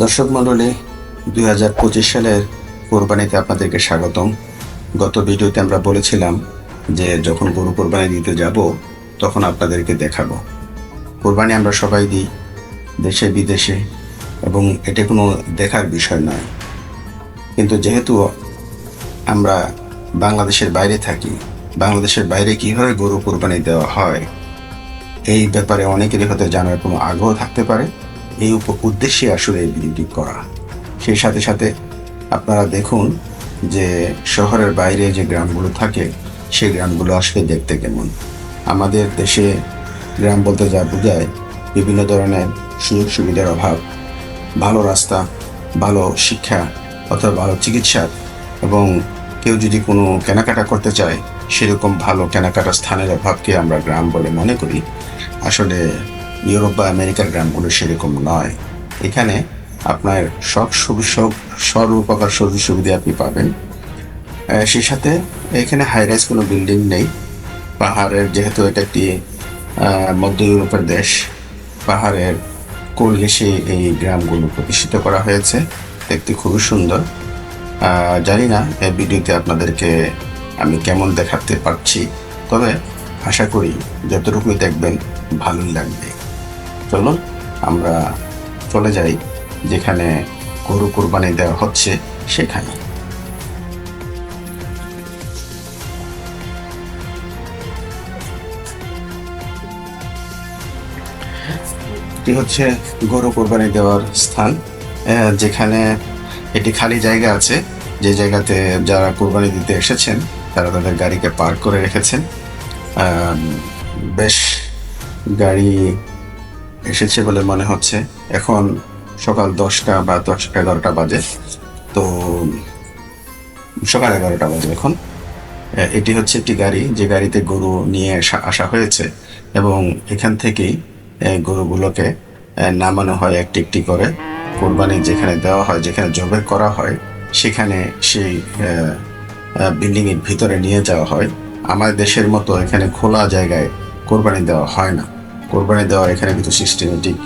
দর্শক মণ্ডলী, 2025 সালের কোরবানিতে আপনাদেরকে স্বাগতম। গত ভিডিওতে আমরা বলেছিলাম যে যখন গরু কোরবানি দিতে যাব তখন আপনাদেরকে দেখাবো। কোরবানি আমরা সবাই দিই, দেশে বিদেশে, এবং এটা কোনো দেখার বিষয় নয়। কিন্তু যেহেতু আমরা বাংলাদেশের বাইরে থাকি, বাংলাদেশের বাইরে কীভাবে গরু কোরবানি দেওয়া হয় এই ব্যাপারে অনেকেরই হয়তো জানার কোনো আগ্রহ থাকতে পারে। এই উদ্দেশ্যে আসলে এই ভিডিওটি করা। সেই সাথে সাথে আপনারা দেখুন যে শহরের বাইরে যে গ্রামগুলো থাকে সেই গ্রামগুলো আসলে দেখতে কেমন। আমাদের দেশে গ্রাম বলতে যা বোঝায় বিভিন্ন ধরনের সুযোগ সুবিধার অভাব, ভালো রাস্তা, ভালো শিক্ষা অথবা ভালো চিকিৎসা, এবং কেউ যদি কোনো কেনাকাটা করতে চায় সেরকম ভালো কেনাকাটা স্থানের অভাবকে আমরা গ্রাম বলে মনে করি। আসলে ইউরোপ বা আমেরিকার গ্রামগুলো সেরকম নয়। এখানে আপনার সর্বপ্রকার সুযোগ সুবিধা আপনি পাবেন। সেই সাথে এখানে হাইরাইজ কোনো বিল্ডিং নেই। পাহাড়ের, যেহেতু এটা একটি মধ্য ইউরোপের দেশ, পাহাড়ের কোল ঘেঁষে এই গ্রামগুলো প্রতিষ্ঠিত করা হয়েছে। দেখতে খুবই সুন্দর। জানি না এই ভিডিওতে আপনাদেরকে আমি কেমন দেখাতে পারছি, তবে আশা করি যতটুকুই দেখবেন ভালোই লাগবে। চলুন আমরা চলে যাই যেখানে গরু কোরবানি দেওয়া হচ্ছে সেখানে। এটি হচ্ছে গরু কোরবানি দেওয়ার স্থান, যেখানে এটি খালি জায়গা আছে। যে জায়গাতে যারা কোরবানি দিতে এসেছেন তারা তাদের গাড়িকে পার্ক করে রেখেছেন। বেশ গাড়ি এসেছে বলে মনে হচ্ছে। এখন সকাল 10টা বা 11টা বাজে, তো সকাল 11টা বাজে এখন। এটি হচ্ছে একটি গাড়ি, যে গাড়িতে গরু নিয়ে আসা হয়েছে, এবং এখান থেকেই গরুগুলোকে নামানো হয় একটি একটি করে। কোরবানি যেখানে দেওয়া হয়, যেখানে জবে করা হয়, সেখানে সেই বিল্ডিংয়ের ভিতরে নিয়ে যাওয়া হয়। আমাদের দেশের মতো এখানে খোলা জায়গায় কোরবানি দেওয়া হয় না। কোরবানি দেওয়ার এখানে কিছু সিস্টেমেটিক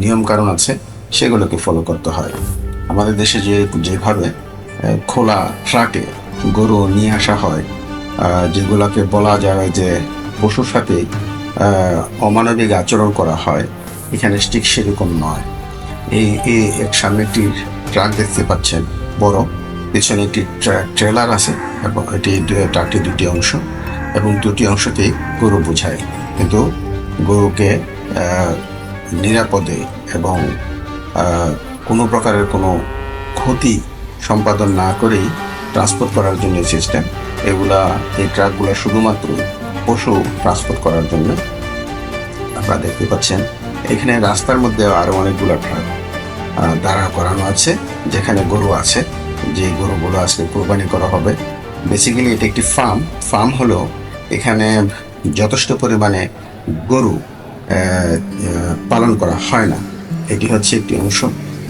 নিয়ম কারণ আছে, সেগুলোকে ফলো করতে হয়। আমাদের দেশে যেভাবে খোলা ট্রাকে গরু নিয়ে আসা হয়, যেগুলোকে বলা যায় যে পশুর সাথে অমানবিক আচরণ করা হয়, এখানে ঠিক সেরকম নয়। এই সামনে একটি ট্রাক দেখতে পাচ্ছেন বড়, পিছনে একটি ট্রেলার আছে, এবং এটি ট্রাকটি দুটি অংশ, এবং দুটি অংশতেই গরু বোঝায়। কিন্তু গরুকে নিরাপদে এবং কোনো প্রকারের কোনো ক্ষতি সম্পাদন না করেই ট্রান্সপোর্ট করার জন্য সিস্টেম। এই ট্রাকগুলো শুধুমাত্র পশু ট্রান্সপোর্ট করার জন্য। আপনারা দেখতে পাচ্ছেন এখানে রাস্তার মধ্যে আরও অনেকগুলো ট্রাক দাঁড়া করানো আছে, যেখানে গরু আছে, যে গরুগুলো আজকে কোরবানি করা হবে। বেসিক্যালি এটা একটি ফার্ম হলো এখানে যথেষ্ট পরিমাণে গরু পালন করা হয় না। এটি হচ্ছে একটি অংশ।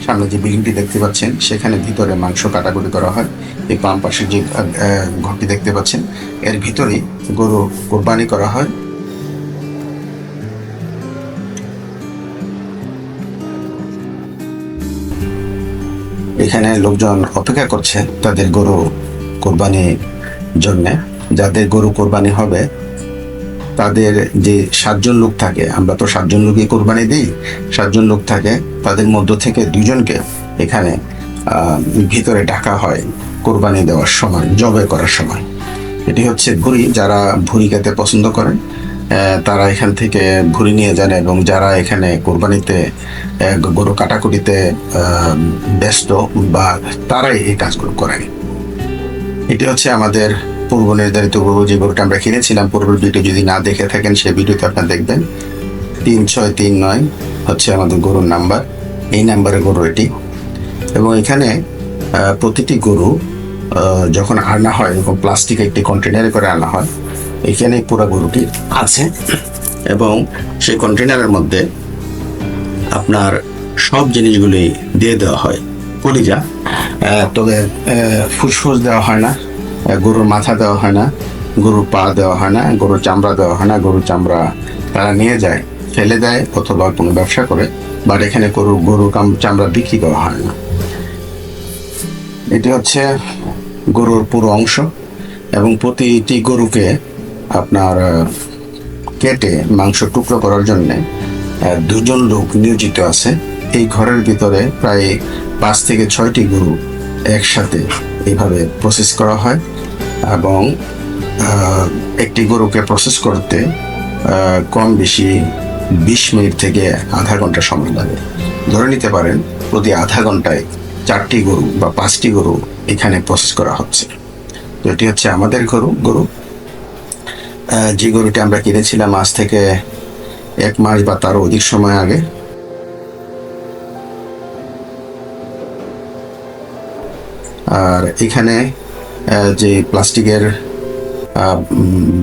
সামনে যে বিল্ডিংটি দেখতে পাচ্ছেন সেখানে ভিতরে মাংস কাটাকুটি করা হয়। এই বাম পাশে যে ঘরটি দেখতে পাচ্ছেন এর ভিতরেই গরু কোরবানি করা হয়। এখানে লোকজন অপেক্ষা করছে তাদের গরু কোরবানির জন্যে। যাদের গরু কোরবানি হবে তাদের যে 7 জন লোক থাকে, আমরা তো 7 জন লোকই কোরবানি দিই, 7 জন লোক থাকে, তাদের মধ্য থেকে 2 জনকে এখানে ভিতরে ডাকা হয় কোরবানি দেওয়ার সময়, জবে করার সময়। এটি হচ্ছে ভুঁড়ি। যারা ভুঁড়ি খেতে পছন্দ করেন তারা এখান থেকে ভুঁড়ি নিয়ে যান, এবং যারা এখানে কোরবানিতে গরু কাটাকুটিতে ব্যস্ত বা তারাই এই কাজগুলো করেন। এটি হচ্ছে আমাদের পূর্ব নির্ধারিত গরু, যে গরুটা আমরা কিনেছিলাম। পূর্বের ভিডিও যদি না দেখে থাকেন সেই ভিডিওতে আপনারা দেখবেন। 3639 হচ্ছে আমাদের গরুর নাম্বার, এই নাম্বারের গরু এটি। এবং এখানে প্রতিটি গরু যখন আনা হয়, এরকম প্লাস্টিক একটি কন্টেনারে করে আনা হয়, এখানে পুরো গরুটি আছে, এবং সেই কন্টেনারের মধ্যে আপনার সব জিনিসগুলি দিয়ে দেওয়া হয়। কলিজা, তবে ফুসফুস দেওয়া হয় না, গরুর মাথা দেওয়া হয় না, গরুর পা দেওয়া হয় না, গরুর চামড়া দেওয়া হয় না। গরুর চামড়া তারা নিয়ে যায়, ফেলে দেয়, অথবা কোনো ব্যবসা করে বাট এখানে গরুর চামড়া বিক্রি করা হয় না। এটি হচ্ছে গরুর পুরো অংশ, এবং প্রতিটি গরুকে আপনার কেটে মাংস টুকরো করার জন্য 2জন লোক নিয়োজিত আছে। এই ঘরের ভিতরে প্রায় 5 থেকে 6টি গরু একসাথে এইভাবে প্রসেস করা হয়, এবং একটি গরুকে প্রসেস করতে কম বেশি 20 মিনিট থেকে আধা ঘন্টা সময় লাগে। ধরে নিতে পারেন প্রতি আধা ঘন্টায় 4টি গরু বা 5টি গরু এখানে প্রসেস করা হচ্ছে। তো এটি হচ্ছে আমাদের গরু। যে গরুটি আমরা কিনেছিলাম আজ থেকে 1 মাস বা তারও অধিক সময় আগে। আর এখানে যে প্লাস্টিকের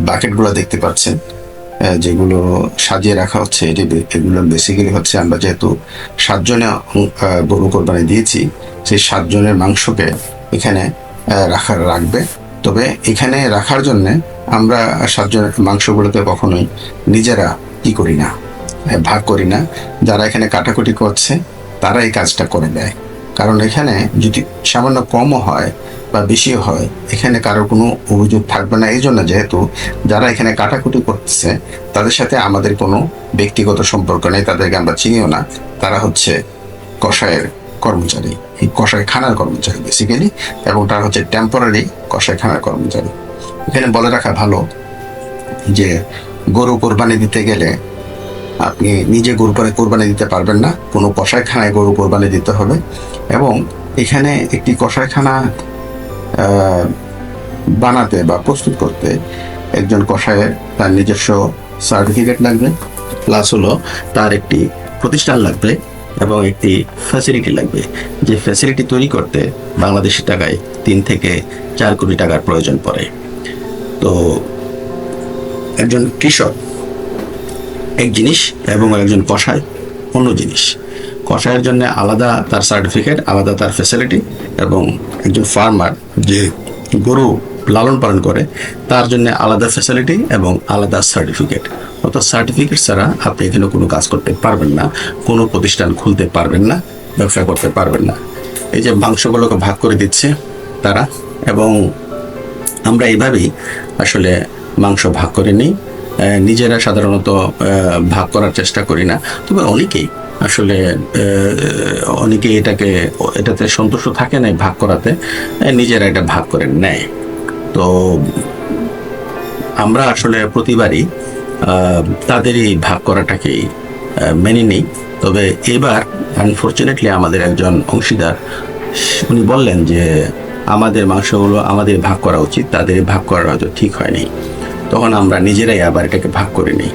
বাকেটগুলো দেখতে পাচ্ছেন, যেগুলো সাজিয়ে রাখা হচ্ছে, এগুলো বেসিক্যালি হচ্ছে আমরা যেহেতু 7 জনে গরু কোরবানি দিয়েছি, সেই 7 জনের মাংসকে এখানে রাখবে। তবে এখানে রাখার জন্য আমরা 7 জনের মাংসগুলোকে কখনোই নিজেরা করি না, ভাগ করি না। যারা এখানে কাটাকুটি করছে তারা এই কাজটা করে দেয়, কারণ এখানে যদি সামান্য কমও হয় বা বেশিও হয়, এখানে কারোর কোনো অভিযোগ থাকবে না। এই জন্য যেহেতু যারা এখানে কাটাকুটি করতেছে তাদের সাথে আমাদের কোনো ব্যক্তিগত সম্পর্ক নেই, তাদেরকে আমরা চিনিও না। তারা হচ্ছে কসাইয়ের কর্মচারী, এই কসাইখানার কর্মচারী বেসিক্যালি, এবং তারা হচ্ছে টেম্পোরারি কসাইখানার কর্মচারী। এখানে বলে রাখা ভালো যে গরু কোরবানি দিতে গেলে আপনি নিজে গরু কোরবানি দিতে পারবেন না, কোনো কসাইখানায় গরু কোরবানি দিতে হবে। এবং এখানে একটি কসাইখানা বানাতে বা প্রস্তুত করতে একজন কসাইয়ের তার নিজস্ব সার্টিফিকেট লাগবে, প্লাস হলো তার একটি প্রতিষ্ঠান লাগবে এবং একটি ফ্যাসিলিটি লাগবে। যে ফ্যাসিলিটি তৈরি করতে বাংলাদেশি টাকায় 3 থেকে 4 কোটি টাকার প্রয়োজন পড়ে। তো একজন কৃষক এক জিনিস এবং একজন কসাই অন্য জিনিস। কসাইয়ের জন্য আলাদা তার সার্টিফিকেট, আলাদা তার ফ্যাসিলিটি, এবং একজন ফার্মার যে গরু লালন পালন করে তার জন্য আলাদা ফ্যাসিলিটি এবং আলাদা সার্টিফিকেট। অর্থাৎ সার্টিফিকেট ছাড়া আপনি এখানে কোনো কাজ করতে পারবেন না, কোনো প্রতিষ্ঠান খুলতে পারবেন না, ব্যবসা করতে পারবেন না। এই যে মাংসগুলোকে ভাগ করে দিচ্ছে তারা, এবং আমরা এইভাবেই আসলে মাংস ভাগ করে নিই। নিজেরা সাধারণত ভাগ করার চেষ্টা করি না, তবে অনেকেই এটাতে সন্তুষ্ট থাকে না ভাগ করাতে, নিজেরা এটা ভাগ করে নেয়। তো আমরা আসলে প্রতিবারই তাদের এই ভাগ করাটাকেই মেনে নিই। তবে এবার আনফর্চুনেটলি আমাদের একজন অংশীদার উনি বললেন যে আমাদের মাংসগুলো আমাদের ভাগ করা উচিত, তাদের ভাগ করা হয়তো ঠিক হয়নি। তখন আমরা নিজেরাই আবার এটাকে ভাগ করে নিই।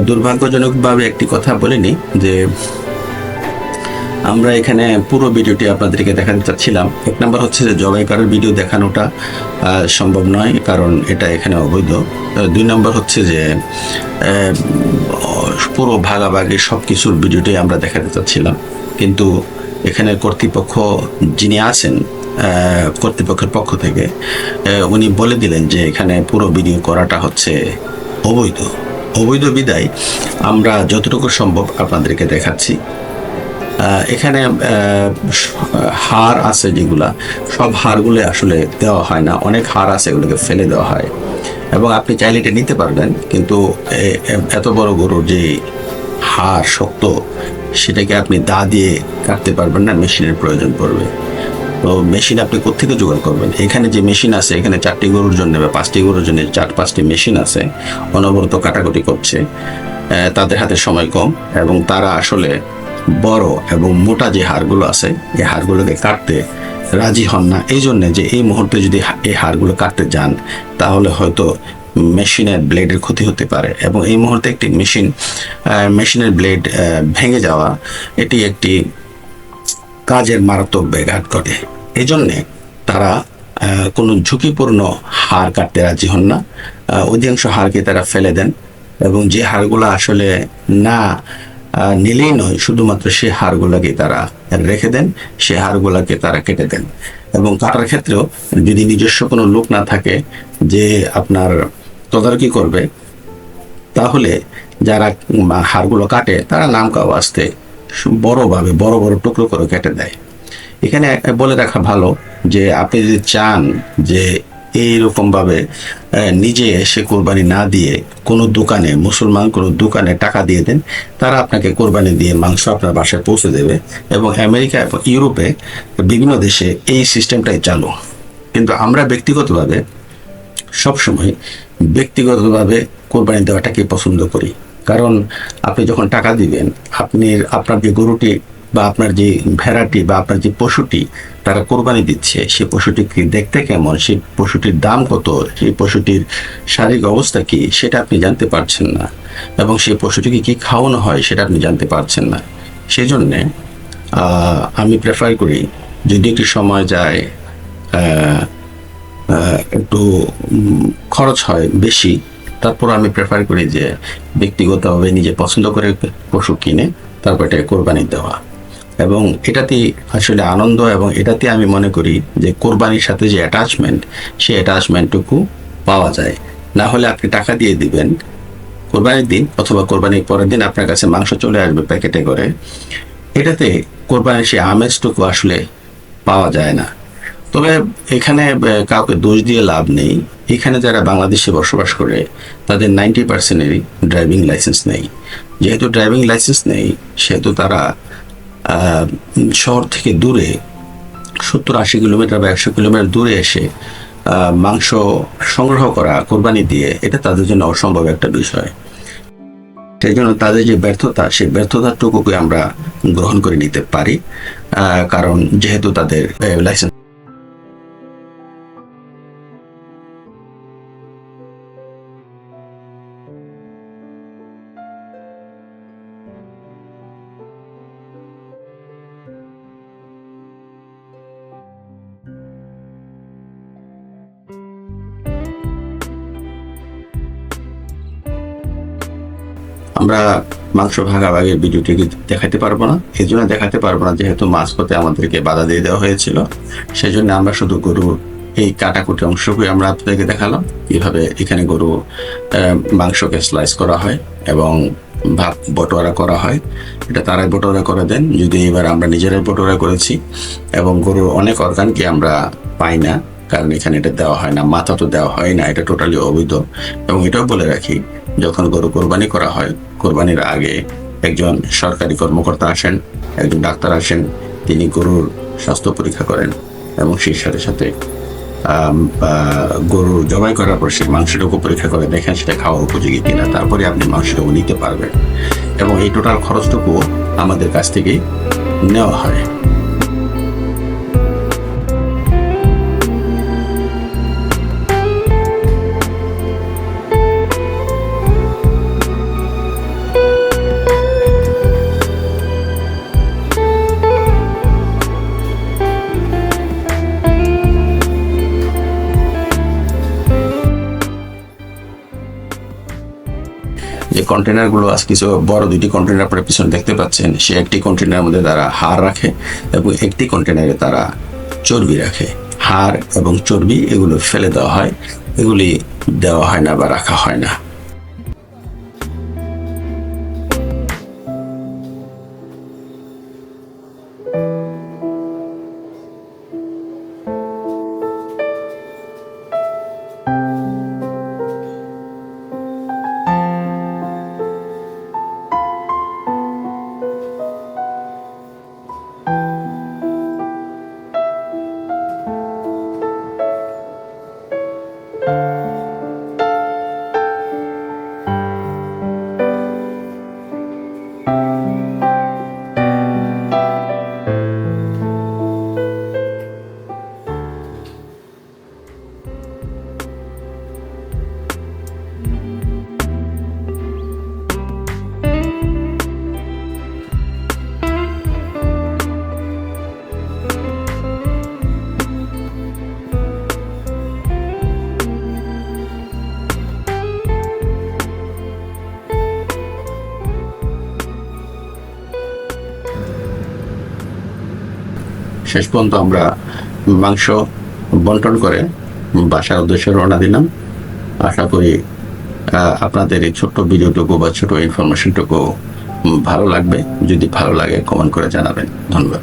দুর্ভাগ্যজনকভাবে একটি কথা বলিনি যে আমরা এখানে পুরো ভিডিওটি আপনাদেরকে দেখাতে চাচ্ছিলাম। 1 নম্বর হচ্ছে যে জবাই করার ভিডিও দেখানোটা সম্ভব নয়, কারণ এটা এখানে অবৈধ। 2 নম্বর হচ্ছে যে পুরো ভাগাভাগি সব কিছুর ভিডিওটাই আমরা দেখাতে চাচ্ছিলাম, কিন্তু এখানে কর্তৃপক্ষ যিনি আছেন কর্তৃপক্ষের পক্ষ থেকে উনি বলে দিলেন যে এখানে পুরো ভিডিও করাটা হচ্ছে অবৈধ বিদায় আমরা যতটুকু সম্ভব আপনাদেরকে দেখাচ্ছি। এখানে হাড় আছে, যেগুলা সব হাড়গুলো আসলে দেওয়া হয় না, অনেক হাড় আছে এগুলোকে ফেলে দেওয়া হয়, এবং আপনি চাইলে এটা নিতে পারবেন, কিন্তু এত বড় গরুর যে হাড় শক্ত সেটাকে আপনি দা দিয়ে কাটতে পারবেন না, মেশিনের প্রয়োজন পড়বে। তো মেশিন আপনি কোত্থেকে জোগাড় করবেন? এখানে যে মেশিন আছে, এখানে 4টি গরুর জন্য বা 5টি গরুর জন্য 4-5টি মেশিন আছে, অনবরত কাটাকুটি করছে। তাদের হাতে সময় কম, এবং তারা আসলে বড় এবং মোটা যে হাড়গুলো আছে এই হাড়গুলোকে কাটতে রাজি হন না। এই জন্য যে এই মুহূর্তে যদি এই হাড়গুলো কাটতে যান তাহলে হয়তো মেশিনের ব্লেডের ক্ষতি হতে পারে, এবং এই মুহূর্তে একটি মেশিনের ব্লেড ভেঙে যাওয়া এটি একটি কাজের মারাত্মক ব্যাঘাত ঘটে। এই জন্যে তারা কোনো ঝুঁকিপূর্ণ হাড় কাটতে রাজি হন না। অধিকাংশ হাড়কে তারা ফেলে দেন, এবং যে হাড়গুলো আসলে না নিলেই নয়, শুধুমাত্র সে হাড়গুলোকে তারা রেখে দেন, সে হাড়গুলোকে তারা কেটে দেন। এবং কাটার ক্ষেত্রেও যদি নিজস্ব কোনো লোক না থাকে যে আপনার তদারকি করবে, তাহলে যারা হাড়গুলো কাটে তারা নাম কাও আসতে বড়ভাবে বড় বড় টুকরো করে কেটে দেয়। এখানে বলে রাখা ভালো যে আপনি যদি চান যে এইরকম ভাবে নিজে এসে কোরবানি না দিয়ে কোনো দোকানে, মুসলমান কোনো দোকানে টাকা দিয়ে দেন, তারা আপনাকে কোরবানি দিয়ে মাংস আপনার বাসায় পৌঁছে দেবে। এবং আমেরিকা এবং ইউরোপে বিভিন্ন দেশে এই সিস্টেমটাই চালু। কিন্তু আমরা ব্যক্তিগতভাবে সবসময় ব্যক্তিগতভাবে কোরবানি দেওয়াটাকে পছন্দ করি। কারণ আপনি যখন টাকা দিবেন, আপনার যে গরুটি বা আপনার যে ভেড়াটি বা আপনার যে পশুটি তারা কোরবানি দিচ্ছে, সেই পশুটি কি দেখতে কেমন, সেই পশুটির দাম কত, সেই পশুটির শারীরিক অবস্থা কি, সেটা আপনি জানতে পারছেন না। এবং সেই পশুটিকে কি খাওয়ানো হয় সেটা আপনি জানতে পারছেন না। সেই জন্যে আমি প্রেফার করি, যদি একটু সময় যায়, একটু খরচ হয় বেশি, তারপর আমি প্রেফার করি যে ব্যক্তিগতভাবে নিজে পছন্দ করে পশু কিনে তারপর এটাকে কোরবানি দেওয়া। এবং এটাতে আসলে আনন্দ, এবং এটাতে আমি মনে করি যে কোরবানির সাথে যে অ্যাটাচমেন্ট, সেই অ্যাটাচমেন্টটুকু পাওয়া যায়। না হলে আপনি টাকা দিয়ে দিবেন কোরবানির দিন, অথবা কোরবানির পরের দিন আপনার কাছে মাংস চলে আসবে প্যাকেটে করে, এটাতে কোরবানির সেই আমেজটুকু আসলে পাওয়া যায় না। তবে এখানে কাউকে দোষ দিয়ে লাভ নেই। এখানে যারা বাংলাদেশে বসবাস করে তাদের 90%-এরই ড্রাইভিং লাইসেন্স নেই। যেহেতু ড্রাইভিং লাইসেন্স নেই, সেহেতু তারা শহর থেকে দূরে 70-80 কিলোমিটার বা 100 কিলোমিটার দূরে এসে মাংস সংগ্রহ করা কোরবানি দিয়ে, এটা তাদের জন্য অসম্ভব একটা বিষয়। সেই জন্য তাদের যে ব্যর্থতা, সেই ব্যর্থতাটুকুকে আমরা গ্রহণ করে নিতে পারি, কারণ যেহেতু তাদের লাইসেন্স। আমরা মাংস ভাগাভাগির ভিডিওটি দেখাতে পারবো না, এই জন্য দেখাতে পারবো না যেহেতু মাঝপথে আমাদেরকে বাধা দিয়ে দেওয়া হয়েছিল। সেই জন্য আমরা শুধু গরুর এই কাটাকুটি অংশকে আমরা আপনাদেরকে দেখালাম, কিভাবে এখানে গরু মাংসকে স্লাইস করা হয় এবং ভাগ বটোয়ারা করা হয়। এটা তারাই বটোয়ারা করে দেন, যদি এবার আমরা নিজেরাই বটোয়ারা করেছি। এবং গরুর অনেক অর্গানকে আমরা পাই না, কারণ এখানে এটা দেওয়া হয় না, মাথা তো দেওয়া হয় না, এটা টোটালি অবৈধ। এবং এটাও বলে রাখি, যখন গরু কোরবানি করা হয়, কোরবানির আগে একজন সরকারি কর্মকর্তা আসেন, একজন ডাক্তার আসেন, তিনি গরুর স্বাস্থ্য পরীক্ষা করেন এবং সেই সাথে সাথে গরু জবাই করার পর সেই মাংসটুকু পরীক্ষা করে দেখেন সেটা খাওয়ার উপযোগী কিনা, তারপরে আপনি মাংসটুকু নিতে পারবেন। এবং এই টোটাল খরচটুকু আমাদের কাছ থেকেই নেওয়া হয়। যে কন্টেনারগুলো আজ কিছু বড় দুইটি কন্টেনার আপনারা পিছনে দেখতে পাচ্ছেন, সে একটি কন্টেনারের মধ্যে তারা হাড় রাখে এবং একটি কন্টেনারে তারা চর্বি রাখে। হাড় এবং চর্বি এগুলো ফেলে দেওয়া হয়, এগুলি দেওয়া হয় না বা রাখা হয় না। শেষ পর্যন্ত আমরা মাংস বন্টন করে বাসার উদ্দেশ্যে রওনা দিলাম। আশা করি আপনাদের এই ছোট্ট ভিডিওটুকু বা ছোট ইনফরমেশনটুকু ভালো লাগবে। যদি ভালো লাগে কমেন্ট করে জানাবেন। ধন্যবাদ।